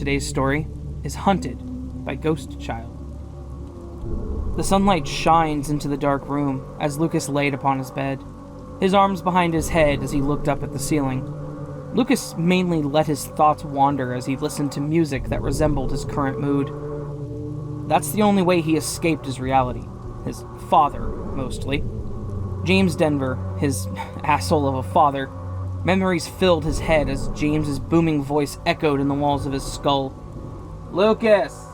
Today's story is Hunted by Ghost Child. The sunlight shines into the dark room as Lucas laid upon his bed, his arms behind his head as he looked up at the ceiling. Lucas mainly let his thoughts wander as he listened to music that resembled his current mood. That's the only way he escaped his reality. His father, mostly. James Denver, his asshole of a father. Memories filled his head as James's booming voice echoed in the walls of his skull. "Lucas!"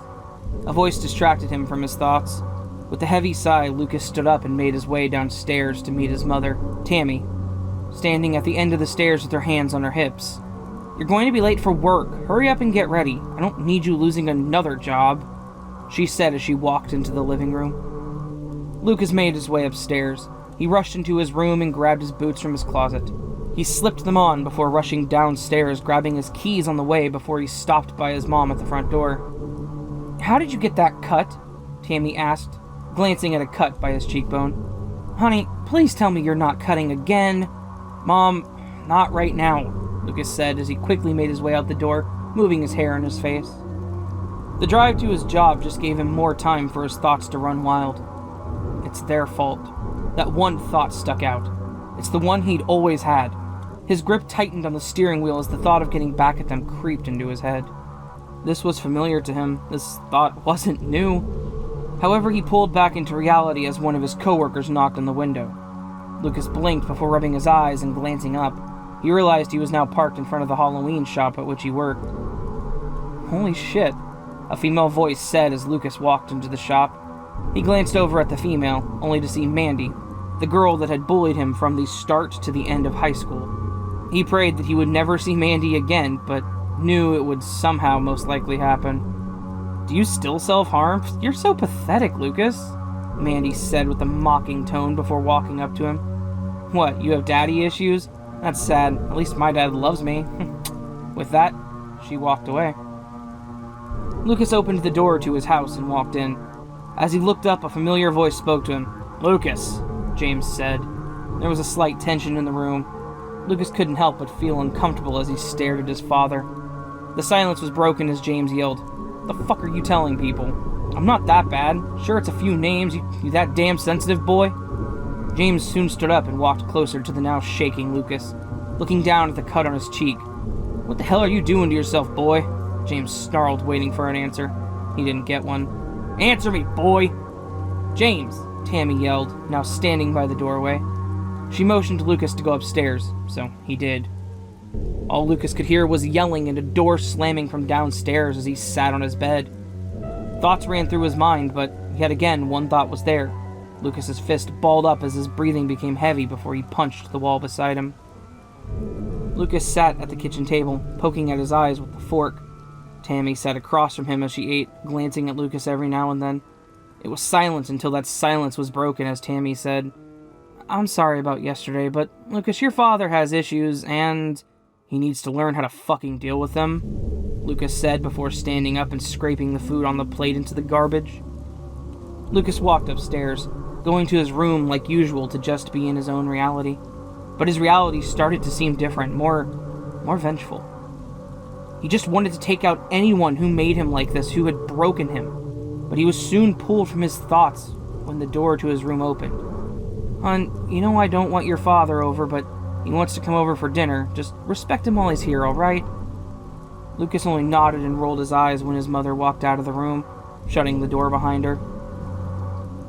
A voice distracted him from his thoughts. With a heavy sigh, Lucas stood up and made his way downstairs to meet his mother, Tammy, standing at the end of the stairs with her hands on her hips. "You're going to be late for work. Hurry up and get ready. I don't need you losing another job," she said as she walked into the living room. Lucas made his way upstairs. He rushed into his room and grabbed his boots from his closet. He slipped them on before rushing downstairs, grabbing his keys on the way before he stopped by his mom at the front door. "How did you get that cut?" Tammy asked, glancing at a cut by his cheekbone. "Honey, please tell me you're not cutting again." "Mom, not right now," Lucas said as he quickly made his way out the door, moving his hair in his face. The drive to his job just gave him more time for his thoughts to run wild. It's their fault. That one thought stuck out. It's the one he'd always had. His grip tightened on the steering wheel as the thought of getting back at them creeped into his head. This was familiar to him. This thought wasn't new. However, he pulled back into reality as one of his coworkers knocked on the window. Lucas blinked before rubbing his eyes and glancing up. He realized he was now parked in front of the Halloween shop at which he worked. "Holy shit," a female voice said as Lucas walked into the shop. He glanced over at the female, only to see Mandy, the girl that had bullied him from the start to the end of high school. He prayed that he would never see Mandy again, but knew it would somehow most likely happen. "Do you still self-harm? You're so pathetic, Lucas," Mandy said with a mocking tone before walking up to him. "What, you have daddy issues? That's sad. At least my dad loves me." With that, she walked away. Lucas opened the door to his house and walked in. As he looked up, a familiar voice spoke to him. "Lucas," James said. There was a slight tension in the room. Lucas couldn't help but feel uncomfortable as he stared at his father. The silence was broken as James yelled, "The fuck are you telling people? I'm not that bad. Sure, it's a few names. You that damn sensitive boy?" James soon stood up and walked closer to the now shaking Lucas, looking down at the cut on his cheek. "What the hell are you doing to yourself, boy?" James snarled, waiting for an answer. He didn't get one. "Answer me, boy!" "James!" Tammy yelled, now standing by the doorway. She motioned Lucas to go upstairs, so he did. All Lucas could hear was yelling and a door slamming from downstairs as he sat on his bed. Thoughts ran through his mind, but yet again one thought was there. Lucas's fist balled up as his breathing became heavy before he punched the wall beside him. Lucas sat at the kitchen table, poking at his eyes with the fork. Tammy sat across from him as she ate, glancing at Lucas every now and then. It was silent until that silence was broken as Tammy said, "I'm sorry about yesterday, but Lucas, your father has issues, and he needs to learn how to fucking deal with them," Lucas said before standing up and scraping the food on the plate into the garbage. Lucas walked upstairs, going to his room like usual to just be in his own reality. But his reality started to seem different, more vengeful. He just wanted to take out anyone who made him like this, who had broken him. But he was soon pulled from his thoughts when the door to his room opened. "Hon, you know I don't want your father over, but he wants to come over for dinner. Just respect him while he's here, alright?" Lucas only nodded and rolled his eyes when his mother walked out of the room, shutting the door behind her.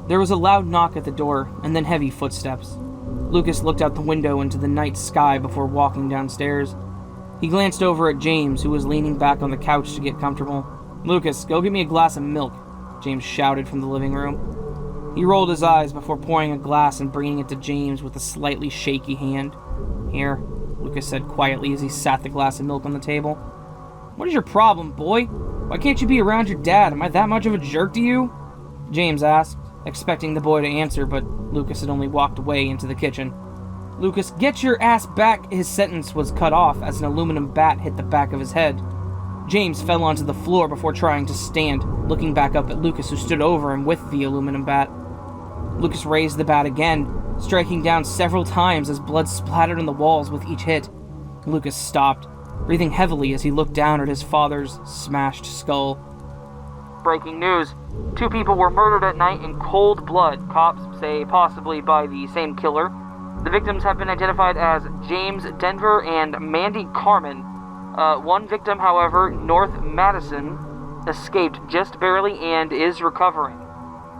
There was a loud knock at the door, and then heavy footsteps. Lucas looked out the window into the night sky before walking downstairs. He glanced over at James, who was leaning back on the couch to get comfortable. "Lucas, go get me a glass of milk," James shouted from the living room. He rolled his eyes before pouring a glass and bringing it to James with a slightly shaky hand. "Here," Lucas said quietly as he sat the glass of milk on the table. "What is your problem, boy? Why can't you be around your dad? Am I that much of a jerk to you?" James asked, expecting the boy to answer, but Lucas had only walked away into the kitchen. "Lucas, get your ass back!" His sentence was cut off as an aluminum bat hit the back of his head. James fell onto the floor before trying to stand, looking back up at Lucas, who stood over him with the aluminum bat. Lucas raised the bat again, striking down several times as blood splattered on the walls with each hit. Lucas stopped. breathing heavily as he looked down at his father's smashed skull. Breaking news. 2 people were murdered at night in cold blood. Cops say possibly by the same killer. The victims have been identified as James Denver and Mandy Carmen. One victim, however, North Madison, escaped just barely and is recovering.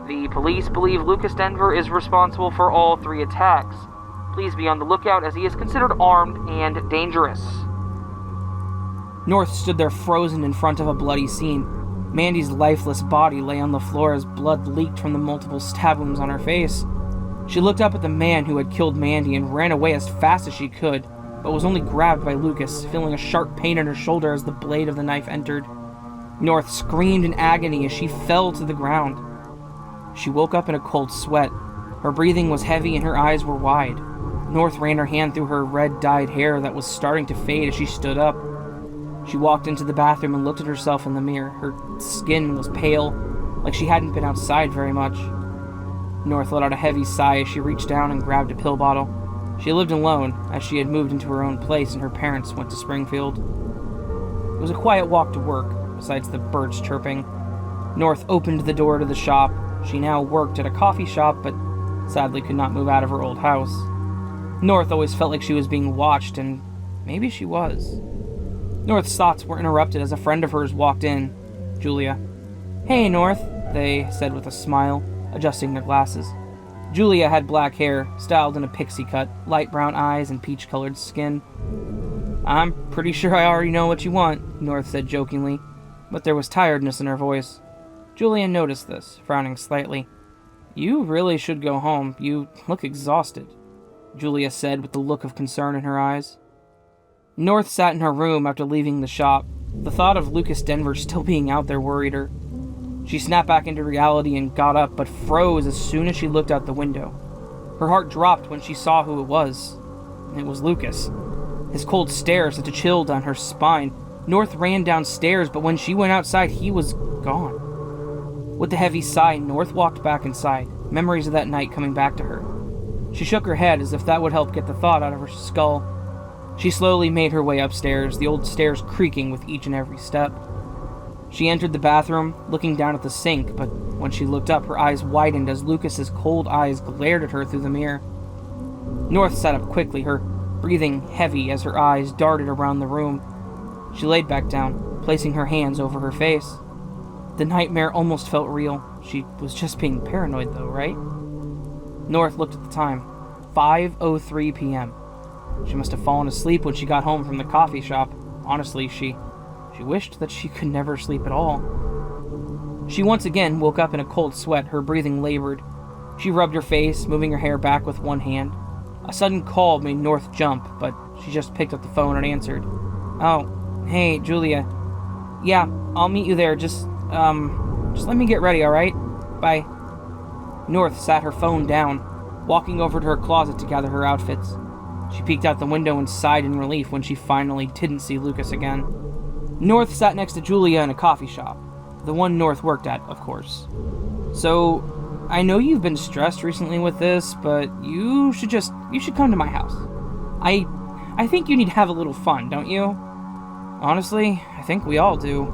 The police believe Lucas Denver is responsible for all 3 attacks. Please be on the lookout as he is considered armed and dangerous. North stood there frozen in front of a bloody scene. Mandy's lifeless body lay on the floor as blood leaked from the multiple stab wounds on her face. She looked up at the man who had killed Mandy and ran away as fast as she could, but was only grabbed by Lucas, feeling a sharp pain in her shoulder as the blade of the knife entered. North screamed in agony as she fell to the ground. She woke up in a cold sweat. Her breathing was heavy and her eyes were wide. North ran her hand through her red-dyed hair that was starting to fade as she stood up. She walked into the bathroom and looked at herself in the mirror. Her skin was pale, like she hadn't been outside very much. North let out a heavy sigh as she reached down and grabbed a pill bottle. She lived alone, as she had moved into her own place and her parents went to Springfield. It was a quiet walk to work, besides the birds chirping. North opened the door to the shop. She now worked at a coffee shop, but sadly could not move out of her old house. North always felt like she was being watched, and maybe she was. North's thoughts were interrupted as a friend of hers walked in, Julia. "Hey, North," they said with a smile, adjusting their glasses. Julia had black hair, styled in a pixie cut, light brown eyes, and peach-colored skin. "I'm pretty sure I already know what you want," North said jokingly, but there was tiredness in her voice. Julia noticed this, frowning slightly. "You really should go home. You look exhausted," Julia said with a look of concern in her eyes. North sat in her room after leaving the shop. The thought of Lucas Denver still being out there worried her. She snapped back into reality and got up, but froze as soon as she looked out the window. Her heart dropped when she saw who it was. It was Lucas. His cold stare sent a chill down her spine. North ran downstairs, but when she went outside, he was gone. With a heavy sigh, North walked back inside, memories of that night coming back to her. She shook her head as if that would help get the thought out of her skull. She slowly made her way upstairs, the old stairs creaking with each and every step. She entered the bathroom, looking down at the sink, but when she looked up, her eyes widened as Lucas's cold eyes glared at her through the mirror. North sat up quickly, her breathing heavy as her eyes darted around the room. She laid back down, placing her hands over her face. The nightmare almost felt real. She was just being paranoid, though, right? North looked at the time. 5:03 p.m. She must have fallen asleep when she got home from the coffee shop. Honestly, she wished that she could never sleep at all. She once again woke up in a cold sweat, her breathing labored. She rubbed her face, moving her hair back with one hand. A sudden call made North jump, but she just picked up the phone and answered. "Oh, hey, Julia. Yeah, I'll meet you there. Just let me get ready, alright? Bye." North sat her phone down, walking over to her closet to gather her outfits. She peeked out the window and sighed in relief when she finally didn't see Lucas again. North sat next to Julia in a coffee shop. The one North worked at, of course. "So, I know you've been stressed recently with this, but you should come to my house. I think you need to have a little fun, don't you?" "Honestly, I think we all do,"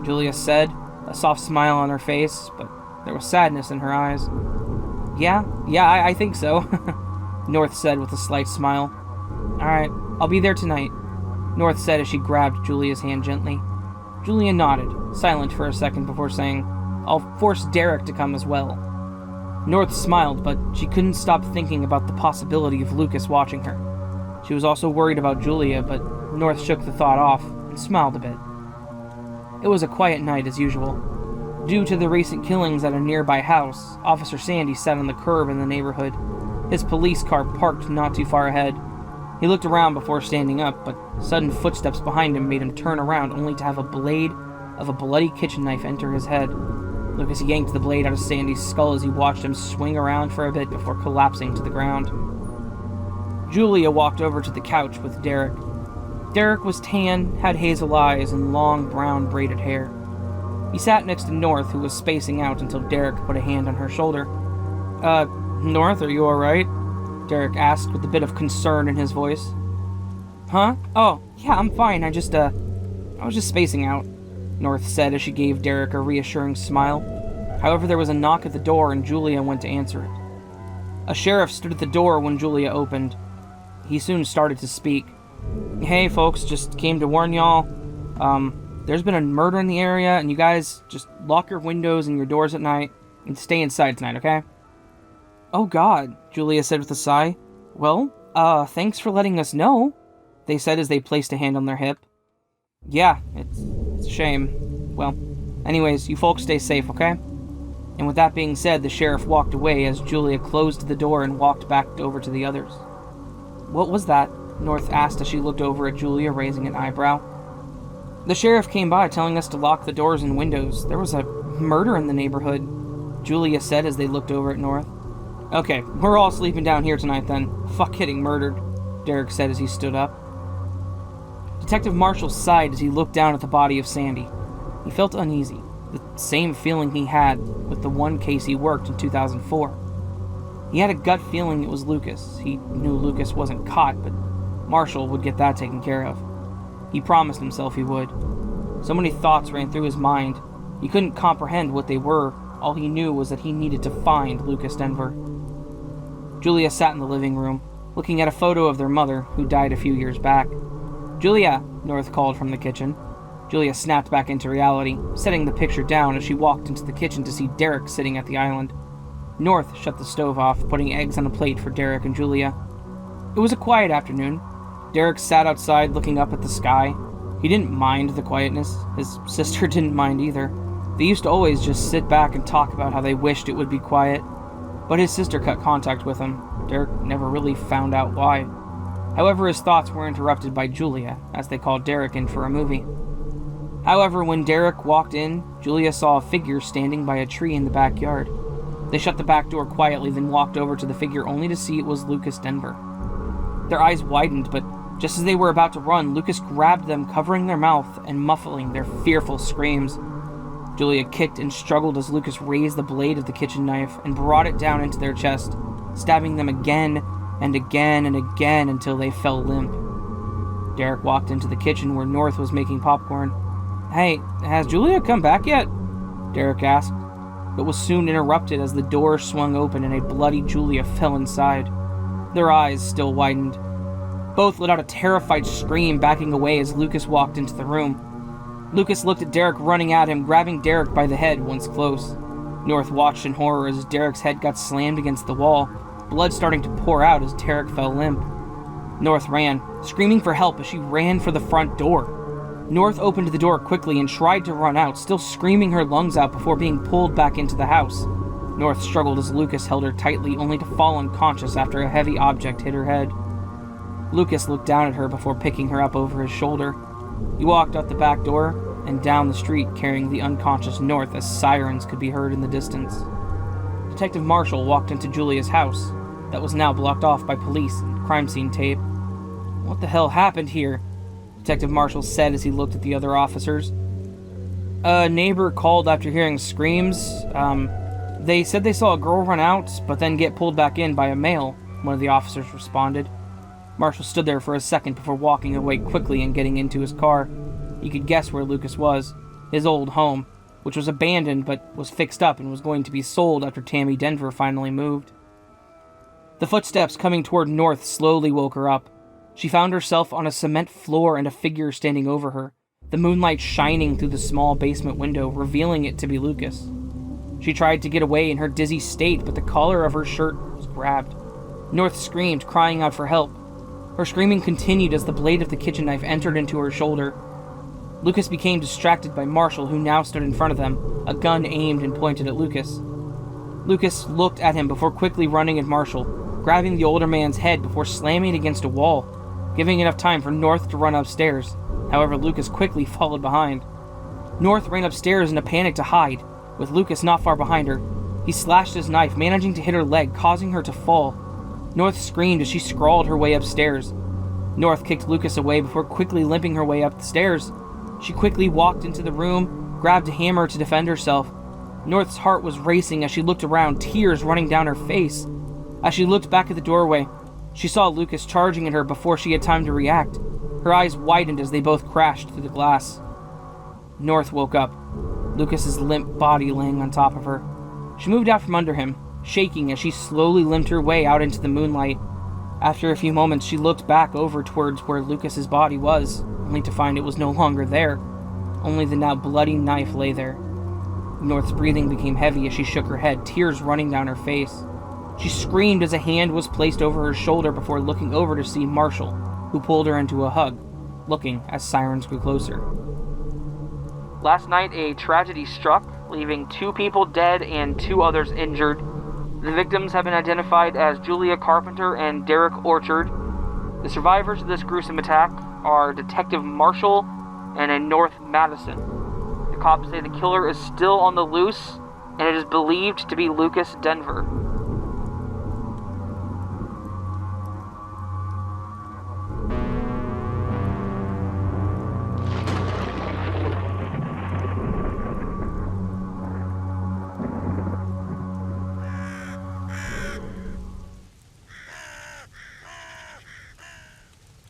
Julia said, a soft smile on her face, but there was sadness in her eyes. Yeah, I think so," North said with a slight smile. "Alright, I'll be there tonight," North said as she grabbed Julia's hand gently. Julia nodded, silent for a second before saying, "I'll force Derek to come as well." North smiled, but she couldn't stop thinking about the possibility of Lucas watching her. She was also worried about Julia, but North shook the thought off and smiled a bit. It was a quiet night as usual. Due to the recent killings at a nearby house, Officer Sandy sat on the curb in the neighborhood, his police car parked not too far ahead. He looked around before standing up, but sudden footsteps behind him made him turn around only to have a blade of a bloody kitchen knife enter his head. Lucas yanked the blade out of Sandy's skull as he watched him swing around for a bit before collapsing to the ground. Julia walked over to the couch with Derek. Derek was tan, had hazel eyes, and long brown braided hair. He sat next to North, who was spacing out until Derek put a hand on her shoulder. North, are you alright?" Derek asked with a bit of concern in his voice. Huh? Oh, yeah, I'm fine. I was just spacing out, North said as she gave Derek a reassuring smile. However, there was a knock at the door and Julia went to answer it. A sheriff stood at the door when Julia opened. He soon started to speak. Hey folks, just came to warn y'all. There's been a murder in the area, and you guys just lock your windows and your doors at night and stay inside tonight, okay? Oh god, Julia said with a sigh. Well, thanks for letting us know, they said as they placed a hand on their hip. Yeah, it's a shame. Well, anyways, you folks stay safe, okay? And with that being said, the sheriff walked away as Julia closed the door and walked back over to the others. What was that? North asked as she looked over at Julia, raising an eyebrow. The sheriff came by telling us to lock the doors and windows. There was a murder in the neighborhood, Julia said as they looked over at North. Okay, we're all sleeping down here tonight then. Fuck getting murdered, Derek said as he stood up. Detective Marshall sighed as he looked down at the body of Sandy. He felt uneasy, the same feeling he had with the one case he worked in 2004. He had a gut feeling it was Lucas. He knew Lucas wasn't caught, but Marshall would get that taken care of. He promised himself he would. So many thoughts ran through his mind. He couldn't comprehend what they were. All he knew was that he needed to find Lucas Denver. Julia sat in the living room, looking at a photo of their mother, who died a few years back. Julia, North called from the kitchen. Julia snapped back into reality, setting the picture down as she walked into the kitchen to see Derek sitting at the island. North shut the stove off, putting eggs on a plate for Derek and Julia. It was a quiet afternoon. Derek sat outside looking up at the sky. He didn't mind the quietness. His sister didn't mind either. They used to always just sit back and talk about how they wished it would be quiet. But his sister cut contact with him. Derek never really found out why. However, his thoughts were interrupted by Julia, as they called Derek in for a movie. However, when Derek walked in, Julia saw a figure standing by a tree in the backyard. They shut the back door quietly, then walked over to the figure only to see it was Lucas Denver. Their eyes widened, but just as they were about to run, Lucas grabbed them, covering their mouth and muffling their fearful screams. Julia kicked and struggled as Lucas raised the blade of the kitchen knife and brought it down into their chest, stabbing them again and again and again until they fell limp. Derek walked into the kitchen where North was making popcorn. Hey, has Julia come back yet? Derek asked, but was soon interrupted as the door swung open and a bloody Julia fell inside. Their eyes still widened. Both let out a terrified scream, backing away as Lucas walked into the room. Lucas looked at Derek running at him, grabbing Derek by the head once close. North watched in horror as Derek's head got slammed against the wall, blood starting to pour out as Derek fell limp. North ran, screaming for help as she ran for the front door. North opened the door quickly and tried to run out, still screaming her lungs out before being pulled back into the house. North struggled as Lucas held her tightly, only to fall unconscious after a heavy object hit her head. Lucas looked down at her before picking her up over his shoulder. He walked out the back door and down the street, carrying the unconscious North as sirens could be heard in the distance. Detective Marshall walked into Julia's house, that was now blocked off by police and crime scene tape. What the hell happened here? Detective Marshall said as he looked at the other officers. A neighbor called after hearing screams. They said they saw a girl run out, but then get pulled back in by a male, one of the officers responded. Marshall stood there for a second before walking away quickly and getting into his car. He could guess where Lucas was, his old home, which was abandoned but was fixed up and was going to be sold after Tammy Denver finally moved. The footsteps coming toward North slowly woke her up. She found herself on a cement floor and a figure standing over her, the moonlight shining through the small basement window, revealing it to be Lucas. She tried to get away in her dizzy state, but the collar of her shirt was grabbed. North screamed, crying out for help. Her screaming continued as the blade of the kitchen knife entered into her shoulder. Lucas became distracted by Marshall, who now stood in front of them, a gun aimed and pointed at Lucas. Lucas looked at him before quickly running at Marshall, grabbing the older man's head before slamming it against a wall, giving enough time for North to run upstairs. However, Lucas quickly followed behind. North ran upstairs in a panic to hide, with Lucas not far behind her. He slashed his knife, managing to hit her leg, causing her to fall. North screamed as she scrawled her way upstairs. North kicked Lucas away before quickly limping her way up the stairs. She quickly walked into the room, grabbed a hammer to defend herself. North's heart was racing as she looked around, tears running down her face. As she looked back at the doorway, she saw Lucas charging at her before she had time to react. Her eyes widened as they both crashed through the glass. North woke up, Lucas's limp body laying on top of her. She moved out from under him, shaking as she slowly limped her way out into the moonlight. After a few moments, she looked back over towards where Lucas's body was, only to find it was no longer there. Only the now bloody knife lay there. North's breathing became heavy as she shook her head, tears running down her face. She screamed as a hand was placed over her shoulder before looking over to see Marshall, who pulled her into a hug, looking as sirens grew closer. Last night, a tragedy struck, leaving 2 people dead and 2 others injured. The victims have been identified as Julia Carpenter and Derek Orchard. The survivors of this gruesome attack are Detective Marshall and a North Madison. The cops say the killer is still on the loose, and it is believed to be Lucas Denver.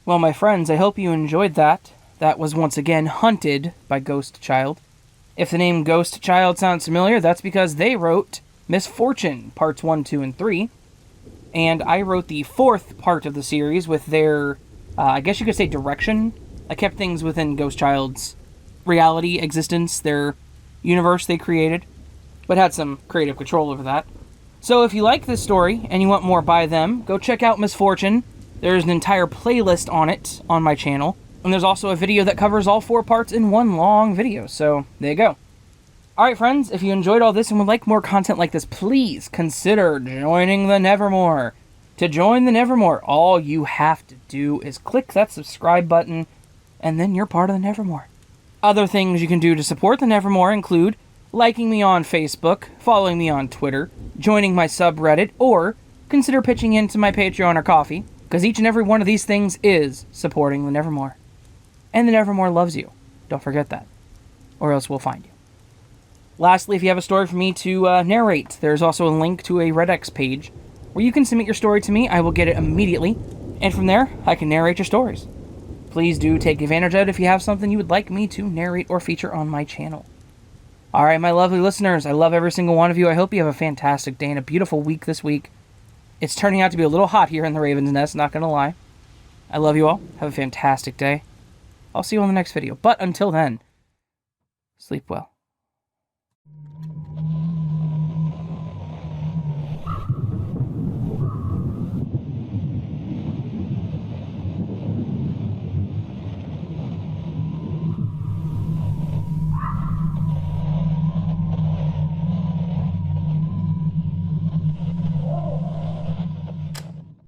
Well, my friends, I hope you enjoyed that. That was once again Hunted by Ghost Child. If the name Ghost Child sounds familiar, that's because they wrote Misfortune, Parts 1, 2, and 3. And I wrote the 4th part of the series with their, I guess you could say, direction. I kept things within Ghost Child's reality, existence, their universe they created, but had some creative control over that. So if you like this story and you want more by them, go check out Misfortune. There's an entire playlist on it on my channel, and there's also a video that covers all 4 parts in one long video, so there you go. Alright friends, if you enjoyed all this and would like more content like this, please consider joining the Nevermore. To join the Nevermore, all you have to do is click that subscribe button, and then you're part of the Nevermore. Other things you can do to support the Nevermore include liking me on Facebook, following me on Twitter, joining my subreddit, or consider pitching into my Patreon or Ko-fi, because each and every one of these things is supporting the Nevermore. And the Nevermore loves you. Don't forget that. Or else we'll find you. Lastly, if you have a story for me to narrate, there's also a link to a Redex page where you can submit your story to me. I will get it immediately. And from there, I can narrate your stories. Please do take advantage of it if you have something you would like me to narrate or feature on my channel. Alright, my lovely listeners, I love every single one of you. I hope you have a fantastic day and a beautiful week this week. It's turning out to be a little hot here in the Raven's Nest, not gonna lie. I love you all. Have a fantastic day. I'll see you on the next video. But until then, sleep well.